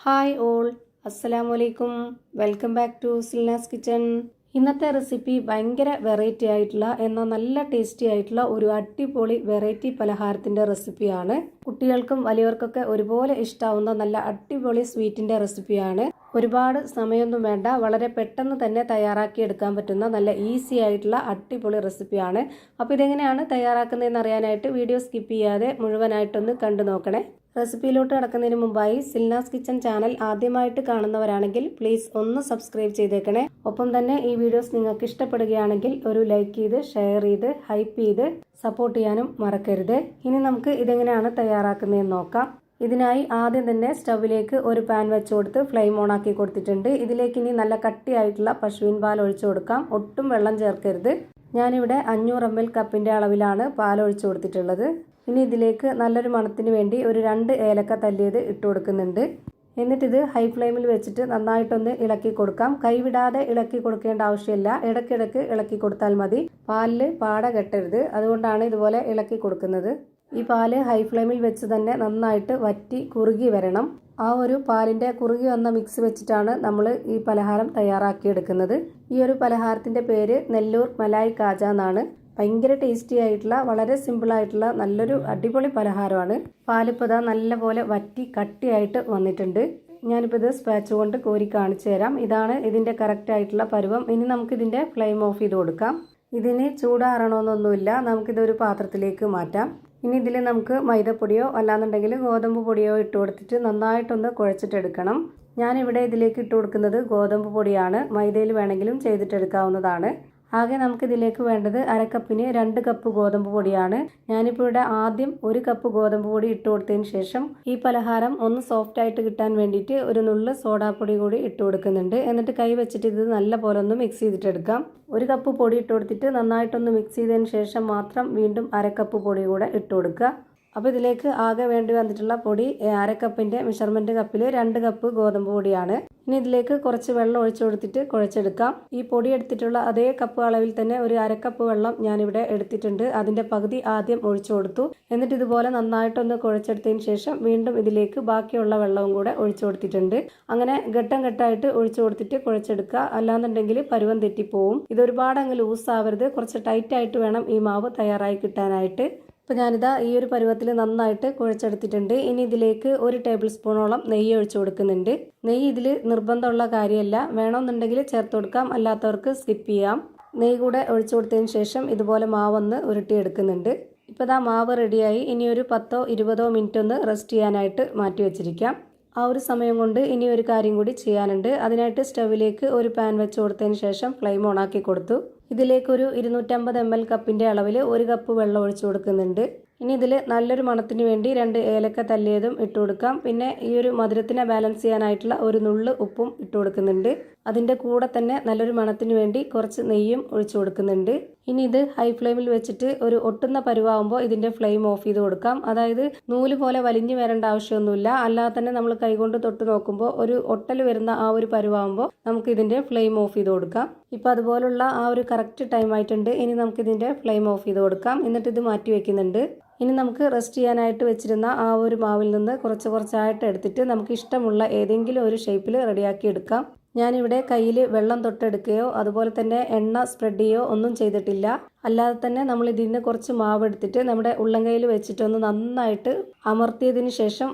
Hi all, അസ്സലാമലൈക്കും. Welcome back to Silna's kitchen. ഇന്നത്തെ recipe ഭയങ്കര വെറൈറ്റി ആയിട്ടുള്ള എന്നാൽ നല്ല ടേസ്റ്റി ആയിട്ടുള്ള ഒരു അടിപൊളി വെറൈറ്റി പലഹാരത്തിൻ്റെ റെസിപ്പിയാണ്. കുട്ടികൾക്കും വലിയവർക്കൊക്കെ ഒരുപോലെ ഇഷ്ടാവുന്ന നല്ല അടിപൊളി സ്വീറ്റിൻ്റെ റെസിപ്പിയാണ്. ഒരുപാട് സമയമൊന്നും വേണ്ട, വളരെ പെട്ടെന്ന് തന്നെ തയ്യാറാക്കി എടുക്കാൻ പറ്റുന്ന നല്ല ഈസി ആയിട്ടുള്ള അടിപൊളി റെസിപ്പിയാണ്. അപ്പോൾ ഇതെങ്ങനെയാണ് തയ്യാറാക്കുന്നതെന്ന് അറിയാനായിട്ട് വീഡിയോ സ്കിപ്പ് ചെയ്യാതെ മുഴുവനായിട്ടൊന്ന് കണ്ടു നോക്കണേ. റെസിപ്പിയിലോട്ട് കടക്കുന്നതിന് മുമ്പായി സിൽനാസ് കിച്ചൺ ചാനൽ ആദ്യമായിട്ട് കാണുന്നവരാണെങ്കിൽ പ്ലീസ് ഒന്ന് സബ്സ്ക്രൈബ് ചെയ്തേക്കണേ. ഒപ്പം തന്നെ ഈ വീഡിയോസ് നിങ്ങൾക്ക് ഇഷ്ടപ്പെടുകയാണെങ്കിൽ ഒരു ലൈക്ക് ചെയ്ത് ഷെയർ ചെയ്ത് ഹൈപ്പ് ചെയ്ത് സപ്പോർട്ട് ചെയ്യാനും മറക്കരുത്. ഇനി നമുക്ക് ഇതെങ്ങനെയാണ് തയ്യാറാക്കുന്നതെന്ന് നോക്കാം. ഇതിനായി ആദ്യം തന്നെ സ്റ്റവിലേക്ക് ഒരു പാൻ വെച്ച് കൊടുത്ത് ഫ്ലെയിം ഓൺ ആക്കി കൊടുത്തിട്ടുണ്ട്. ഇതിലേക്ക് ഇനി നല്ല കട്ടിയായിട്ടുള്ള പശുവിൻ പാൽ ഒഴിച്ചു കൊടുക്കാം. ഒട്ടും വെള്ളം ചേർക്കരുത്. ഞാനിവിടെ 500 ml കപ്പിൻ്റെ അളവിലാണ് പാൽ ഒഴിച്ചു കൊടുത്തിട്ടുള്ളത്. ഇനി ഇതിലേക്ക് നല്ലൊരു മണത്തിന് വേണ്ടി ഒരു 2 ഏലക്ക തല്ലിയത് ഇട്ട് കൊടുക്കുന്നുണ്ട്. എന്നിട്ടിത് ഹൈ ഫ്ലെയിമിൽ വെച്ചിട്ട് നന്നായിട്ടൊന്ന് ഇളക്കി കൊടുക്കാം. കൈവിടാതെ ഇളക്കി കൊടുക്കേണ്ട ആവശ്യമില്ല, ഇടയ്ക്കിടയ്ക്ക് ഇളക്കി കൊടുത്താൽ മതി. പാലിൽ പാട കെട്ടരുത്, അതുകൊണ്ടാണ് ഇതുപോലെ ഇളക്കി കൊടുക്കുന്നത്. ഈ പാല് ഹൈ ഫ്ലെയിമിൽ വെച്ച് തന്നെ നന്നായിട്ട് വറ്റി കുറുകി വരണം. ആ ഒരു പാലിൻ്റെ കുറുകി വന്ന മിക്സ് വെച്ചിട്ടാണ് നമ്മൾ ഈ പലഹാരം തയ്യാറാക്കിയെടുക്കുന്നത്. ഈ ഒരു പലഹാരത്തിൻ്റെ പേര് നെല്ലൂർ മലായ് കാജ എന്നാണ്. ഭയങ്കര ടേസ്റ്റി ആയിട്ടുള്ള വളരെ സിമ്പിളായിട്ടുള്ള നല്ലൊരു അടിപൊളി പലഹാരമാണ്. പാലിപ്പോൾ ഇതാ നല്ലപോലെ വറ്റി കട്ടിയായിട്ട് വന്നിട്ടുണ്ട്. ഞാനിപ്പോൾ ഇത് സ്പാച്ച് കൊണ്ട് കോരി കാണിച്ചു തരാം. ഇതാണ് ഇതിൻ്റെ കറക്റ്റ് ആയിട്ടുള്ള പരുവം. ഇനി നമുക്കിതിൻ്റെ ഫ്ലെയിം ഓഫ് ചെയ്ത് കൊടുക്കാം. ഇതിന് ചൂടാറണമെന്നൊന്നുമില്ല, നമുക്കിതൊരു പാത്രത്തിലേക്ക് മാറ്റാം. ഇനി ഇതിൽ നമുക്ക് മൈദപ്പൊടിയോ അല്ലാന്നുണ്ടെങ്കിൽ ഗോതമ്പ് പൊടിയോ ഇട്ട് കൊടുത്തിട്ട് നന്നായിട്ടൊന്ന് കുഴച്ചിട്ടെടുക്കണം. ഞാനിവിടെ ഇതിലേക്ക് ഇട്ട് കൊടുക്കുന്നത് ഗോതമ്പ് പൊടിയാണ്. മൈദയിൽ വേണമെങ്കിലും ചെയ്തിട്ടെടുക്കാവുന്നതാണ്. ആകെ നമുക്കിതിലേക്ക് വേണ്ടത് 1/2 കപ്പിന് 2 കപ്പ് ഗോതമ്പ് പൊടിയാണ്. ഞാനിപ്പോൾ ഇവിടെ ആദ്യം 1 കപ്പ് ഗോതമ്പ് പൊടി ഇട്ട് കൊടുത്തതിന് ശേഷം ഈ പലഹാരം ഒന്ന് സോഫ്റ്റ് ആയിട്ട് കിട്ടാൻ വേണ്ടിയിട്ട് ഒരു നുള്ള് സോഡാപ്പൊടി കൂടി ഇട്ട് കൊടുക്കുന്നുണ്ട്. എന്നിട്ട് കൈ വെച്ചിട്ട് ഇത് നല്ല പോലെ ഒന്ന് മിക്സ് ചെയ്തിട്ടെടുക്കാം. 1 കപ്പ് പൊടി ഇട്ട് കൊടുത്തിട്ട് നന്നായിട്ടൊന്ന് മിക്സ് ചെയ്തതിന് ശേഷം മാത്രം വീണ്ടും 1/2 കപ്പ് പൊടി കൂടെ ഇട്ട് കൊടുക്കുക. അപ്പോൾ ഇതിലേക്ക് ആകെ വേണ്ടി വന്നിട്ടുള്ള പൊടി 1/2 കപ്പിൻ്റെ മെഷർമെൻറ്റ് കപ്പിൽ 2 കപ്പ് ഗോതമ്പ് പൊടിയാണ്. ഇനി ഇതിലേക്ക് കുറച്ച് വെള്ളം ഒഴിച്ചു കൊടുത്തിട്ട് കുഴച്ചെടുക്കാം. ഈ പൊടി എടുത്തിട്ടുള്ള അതേ കപ്പ് അളവിൽ തന്നെ ഒരു 1/2 കപ്പ് വെള്ളം ഞാനിവിടെ എടുത്തിട്ടുണ്ട്. അതിൻ്റെ പകുതി ആദ്യം ഒഴിച്ചു കൊടുത്തു. എന്നിട്ട് ഇതുപോലെ നന്നായിട്ടൊന്ന് കുഴച്ചെടുത്തതിന് ശേഷം വീണ്ടും ഇതിലേക്ക് ബാക്കിയുള്ള വെള്ളവും കൂടെ ഒഴിച്ചു കൊടുത്തിട്ടുണ്ട്. അങ്ങനെ ഘട്ടം ഘട്ടമായിട്ട് ഒഴിച്ചു കൊടുത്തിട്ട് കുഴച്ചെടുക്കുക, അല്ലാന്നുണ്ടെങ്കിൽ പരുവം തെറ്റിപ്പോവും. ഇതൊരുപാട് അങ്ങ് ലൂസാവരുത്, കുറച്ച് ടൈറ്റായിട്ട് വേണം ഈ മാവ് തയ്യാറായി കിട്ടാനായിട്ട്. ഇപ്പോൾ ഞാനിതാ ഈ ഒരു പരുവത്തിൽ നന്നായിട്ട് കുഴച്ചെടുത്തിട്ടുണ്ട്. ഇനി ഇതിലേക്ക് 1 ടേബിൾ സ്പൂണോളം നെയ്യ് ഒഴിച്ചു കൊടുക്കുന്നുണ്ട്. നെയ്യ് ഇതിൽ നിർബന്ധമുള്ള കാര്യമല്ല, വേണമെന്നുണ്ടെങ്കിൽ ചേർത്ത് കൊടുക്കാം, അല്ലാത്തവർക്ക് സ്കിപ്പ് ചെയ്യാം. നെയ്യ് കൂടെ ഒഴിച്ചു കൊടുത്തതിന് ശേഷം ഇതുപോലെ മാവൊന്ന് ഉരുട്ടിയെടുക്കുന്നുണ്ട്. ഇപ്പോൾ ഇതാ മാവ് റെഡിയായി. ഇനി ഒരു 10-20 മിനിറ്റ് ഒന്ന് റെസ്റ്റ് ചെയ്യാനായിട്ട് മാറ്റി വെച്ചിരിക്കാം. ആ ഒരു സമയം കൊണ്ട് ഇനി ഒരു കാര്യം കൂടി ചെയ്യാനുണ്ട്. അതിനായിട്ട് സ്റ്റവിലേക്ക് ഒരു പാൻ വെച്ച് കൊടുത്തതിന് ശേഷം ഫ്ലെയിം ഓൺ ആക്കി കൊടുത്തു. ഇതിലേക്കൊരു 250 ml കപ്പിൻ്റെ അളവിൽ 1 കപ്പ് വെള്ളം ഒഴിച്ചു കൊടുക്കുന്നുണ്ട്. ഇനി ഇതിൽ നല്ലൊരു മണത്തിന് വേണ്ടി 2 ഏലക്ക തല്ലിയതും ഇട്ട് കൊടുക്കാം. പിന്നെ ഈ ഒരു മധുരത്തിനെ ബാലൻസ് ചെയ്യാനായിട്ടുള്ള ഒരു നുള്ള് ഉപ്പും ഇട്ട് കൊടുക്കുന്നുണ്ട്. അതിൻ്റെ കൂടെ തന്നെ നല്ലൊരു മണത്തിന് വേണ്ടി കുറച്ച് നെയ്യും ഒഴിച്ചു കൊടുക്കുന്നുണ്ട്. ഇനി ഇത് ഹൈ ഫ്ലെയിമിൽ വെച്ചിട്ട് ഒരു ഒട്ടുന്ന പരുവാകുമ്പോൾ ഇതിൻ്റെ ഫ്ലെയിം ഓഫ് ചെയ്ത് കൊടുക്കാം. അതായത് നൂല് പോലെ വലിഞ്ഞു വരേണ്ട ആവശ്യമൊന്നുമില്ല, അല്ലാതെ തന്നെ നമ്മൾ കൈകൊണ്ട് തൊട്ട് നോക്കുമ്പോൾ ഒരു ഒട്ടൽ വരുന്ന ആ ഒരു പരുവാകുമ്പോൾ നമുക്ക് ഇതിൻ്റെ ഫ്ലെയിം ഓഫ് ചെയ്ത് കൊടുക്കാം. ഇപ്പോൾ അതുപോലുള്ള ആ ഒരു കറക്റ്റ് ടൈം ആയിട്ടുണ്ട്. ഇനി നമുക്കിതിൻ്റെ ഫ്ലെയിം ഓഫ് ചെയ്ത് കൊടുക്കാം. എന്നിട്ട് ഇത് മാറ്റി വയ്ക്കുന്നുണ്ട്. ഇനി നമുക്ക് റെസ്റ്റ് ചെയ്യാനായിട്ട് വെച്ചിരുന്ന ആ ഒരു മാവിൽ നിന്ന് കുറച്ചായിട്ട് എടുത്തിട്ട് നമുക്ക് ഇഷ്ടമുള്ള ഏതെങ്കിലും ഒരു ഷേപ്പിൽ റെഡിയാക്കി എടുക്കാം. ഞാനിവിടെ കയ്യിൽ വെള്ളം തൊട്ടെടുക്കുകയോ അതുപോലെ തന്നെ എണ്ണ സ്പ്രെഡ് ചെയ്യുകയോ ഒന്നും ചെയ്തിട്ടില്ല. അല്ലാതെ തന്നെ നമ്മൾ ഇതിൽ നിന്ന് കുറച്ച് മാവ് എടുത്തിട്ട് നമ്മുടെ ഉള്ളംകൈയിൽ വെച്ചിട്ടൊന്ന് നന്നായിട്ട് അമർത്തിയതിന് ശേഷം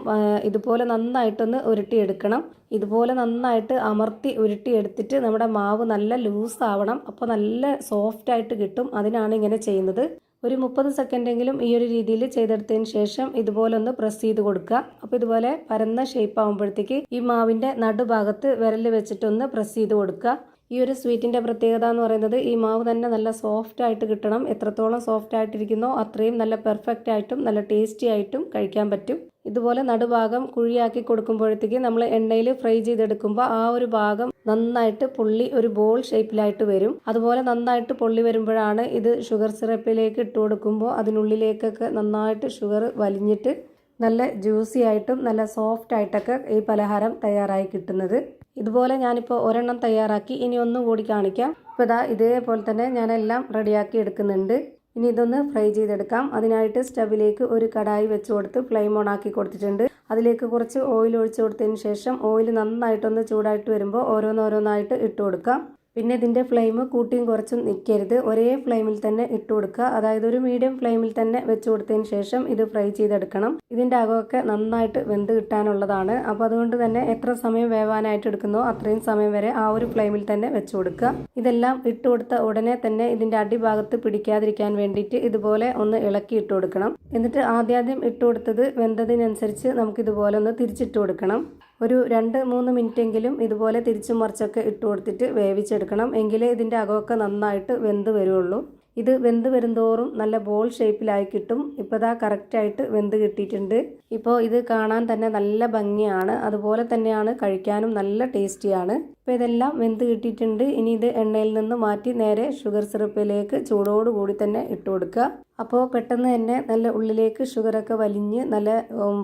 ഇതുപോലെ നന്നായിട്ടൊന്ന് ഉരുട്ടിയെടുക്കണം. ഇതുപോലെ നന്നായിട്ട് അമർത്തി ഉരുട്ടിയെടുത്തിട്ട് നമ്മുടെ മാവ് നല്ല ലൂസ് ആവണം. അപ്പോൾ നല്ല സോഫ്റ്റ് ആയിട്ട് കിട്ടും. അതിനാണ് ഇങ്ങനെ ചെയ്യുന്നത്. ഒരു 30 സെക്കൻഡെങ്കിലും ഈ ഒരു രീതിയിൽ ചെയ്തെടുത്തതിന് ശേഷം ഇതുപോലെ ഒന്ന് പ്രസ് ചെയ്ത് കൊടുക്കുക. അപ്പോൾ ഇതുപോലെ പരന്ന ഷേപ്പ് ആകുമ്പോഴത്തേക്ക് ഈ മാവിൻ്റെ നടുഭാഗത്ത് വിരൽ വെച്ചിട്ടൊന്ന് പ്രസ് ചെയ്ത് കൊടുക്കുക. ഈ ഒരു സ്വീറ്റിൻ്റെ പ്രത്യേകത എന്ന് പറയുന്നത് ഈ മാവ് തന്നെ നല്ല സോഫ്റ്റ് ആയിട്ട് കിട്ടണം. എത്രത്തോളം സോഫ്റ്റ് ആയിട്ടിരിക്കുന്നോ അത്രയും നല്ല പെർഫെക്റ്റ് ആയിട്ടും നല്ല ടേസ്റ്റി ആയിട്ടും കഴിക്കാൻ പറ്റും. ഇതുപോലെ നടുഭാഗം കുഴിയാക്കി കൊടുക്കുമ്പോഴത്തേക്ക് നമ്മൾ എണ്ണയിൽ ഫ്രൈ ചെയ്തെടുക്കുമ്പോൾ ആ ഒരു ഭാഗം നന്നായിട്ട് പൊള്ളി ഒരു ബോൾ ഷേപ്പിലായിട്ട് വരും. അതുപോലെ നന്നായിട്ട് പൊള്ളി വരുമ്പോഴാണ് ഇത് ഷുഗർ സിറപ്പിലേക്ക് ഇട്ട് കൊടുക്കുമ്പോൾ അതിനുള്ളിലേക്കൊക്കെ നന്നായിട്ട് ഷുഗർ വലിഞ്ഞിട്ട് നല്ല ജ്യൂസി ആയിട്ടും നല്ല സോഫ്റ്റ് ആയിട്ടൊക്കെ ഈ പലഹാരം തയ്യാറായി കിട്ടുന്നത്. ഇതുപോലെ ഞാനിപ്പോൾ ഒരെണ്ണം തയ്യാറാക്കി, ഇനി ഒന്നും കൂടി കാണിക്കാം. ഇപ്പോൾ ഇതാ ഇതേപോലെ തന്നെ ഞാനെല്ലാം റെഡിയാക്കി എടുക്കുന്നുണ്ട്. ഇനി ഇതൊന്ന് ഫ്രൈ ചെയ്തെടുക്കാം. അതിനായിട്ട് സ്റ്റവിലേക്ക് ഒരു കടായി വെച്ച് കൊടുത്ത് ഫ്ലെയിം ഓൺ ആക്കി കൊടുത്തിട്ടുണ്ട്. അതിലേക്ക് കുറച്ച് ഓയിൽ ഒഴിച്ചു കൊടുത്തതിന് ശേഷം ഓയിൽ നന്നായിട്ടൊന്ന് ചൂടായിട്ട് വരുമ്പോൾ ഓരോന്നോരോന്നായിട്ട് ഇട്ട് കൊടുക്കാം. പിന്നെ ഇതിൻ്റെ ഫ്ലെയിം കൂട്ടിയും കുറച്ചും നിൽക്കരുത്, ഒരേ ഫ്ലെയിമിൽ തന്നെ ഇട്ട് കൊടുക്കുക. അതായത് ഒരു മീഡിയം ഫ്ലെയിമിൽ തന്നെ വെച്ച് കൊടുത്തതിന് ശേഷം ഇത് ഫ്രൈ ചെയ്തെടുക്കണം. ഇതിൻ്റെ അകമൊക്കെ നന്നായിട്ട് വെന്ത് കിട്ടാനുള്ളതാണ്. അപ്പോൾ അതുകൊണ്ട് തന്നെ എത്ര സമയം വേവാനായിട്ട് എടുക്കുന്നോ അത്രയും സമയം വരെ ആ ഒരു ഫ്ലെയിമിൽ തന്നെ വെച്ച് കൊടുക്കുക. ഇതെല്ലാം ഇട്ട് കൊടുത്ത ഉടനെ തന്നെ ഇതിൻ്റെ അടിഭാഗത്ത് പിടിക്കാതിരിക്കാൻ വേണ്ടിയിട്ട് ഇതുപോലെ ഒന്ന് ഇളക്കി ഇട്ട് കൊടുക്കണം. എന്നിട്ട് ആദ്യം ഇട്ട് കൊടുത്തത് വെന്തതിനനുസരിച്ച് നമുക്കിതുപോലെ ഒന്ന് തിരിച്ചിട്ട് കൊടുക്കണം. ഒരു 2-3 മിനിറ്റെങ്കിലും ഇതുപോലെ തിരിച്ചും മറിച്ചൊക്കെ ഇട്ട് കൊടുത്തിട്ട് വേവിച്ചെടുക്കണം. എങ്കിലേ ഇതിൻ്റെ അകമൊക്കെ നന്നായിട്ട് വെന്ത് വരുള്ളൂ. ഇത് വെന്ത് വരുന്തോറും നല്ല ബോൾ ഷേപ്പിലായി കിട്ടും. ഇപ്പോൾ ഇതാ കറക്റ്റായിട്ട് വെന്ത് കിട്ടിയിട്ടുണ്ട്. ഇപ്പോൾ ഇത് കാണാൻ തന്നെ നല്ല ഭംഗിയാണ്, അതുപോലെ തന്നെയാണ് കഴിക്കാനും നല്ല ടേസ്റ്റിയാണ്. ഇപ്പോൾ ഇതെല്ലാം വെന്ത് കിട്ടിയിട്ടുണ്ട്. ഇനി ഇത് എണ്ണയിൽ നിന്ന് മാറ്റി നേരെ ഷുഗർ സിറപ്പിലേക്ക് ചൂടോടുകൂടി തന്നെ ഇട്ട് കൊടുക്കുക. അപ്പോൾ പെട്ടെന്ന് തന്നെ നല്ല ഉള്ളിലേക്ക് ഷുഗറൊക്കെ വലിഞ്ഞ് നല്ല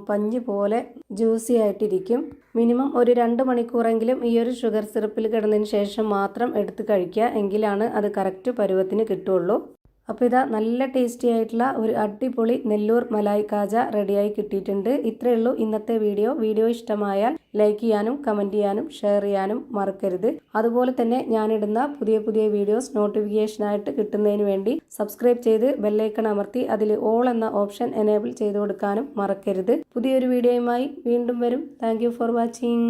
പഞ്ഞ് പോലെ ജ്യൂസി ആയിട്ടിരിക്കും. മിനിമം ഒരു 2 മണിക്കൂറെങ്കിലും ഈ ഒരു ഷുഗർ സിറപ്പിൽ കിടന്നതിന് ശേഷം മാത്രം എടുത്ത് കഴിക്കുക. എങ്കിലാണ് അത് കറക്റ്റ് പരുവത്തിന് കിട്ടുള്ളൂ. അപ്പോൾ ഇതാ നല്ല ടേസ്റ്റി ആയിട്ടുള്ള ഒരു അടിപൊളി നെല്ലൂർ മലായി കാജ റെഡിയായി കിട്ടിയിട്ടുണ്ട്. ഇത്രയേ ഉള്ളൂ ഇന്നത്തെ വീഡിയോ ഇഷ്ടമായാൽ ലൈക്ക് ചെയ്യാനും കമൻറ്റ് ചെയ്യാനും ഷെയർ ചെയ്യാനും മറക്കരുത്. അതുപോലെ തന്നെ ഞാനിടുന്ന പുതിയ വീഡിയോസ് നോട്ടിഫിക്കേഷനായിട്ട് കിട്ടുന്നതിന് വേണ്ടി സബ്സ്ക്രൈബ് ചെയ്ത് ബെല്ലൈക്കൺ അമർത്തി അതിൽ ഓൾ എന്ന ഓപ്ഷൻ എനേബിൾ ചെയ്ത് കൊടുക്കാനും മറക്കരുത്. പുതിയൊരു വീഡിയോയുമായി വീണ്ടും വരും. Thank you for watching.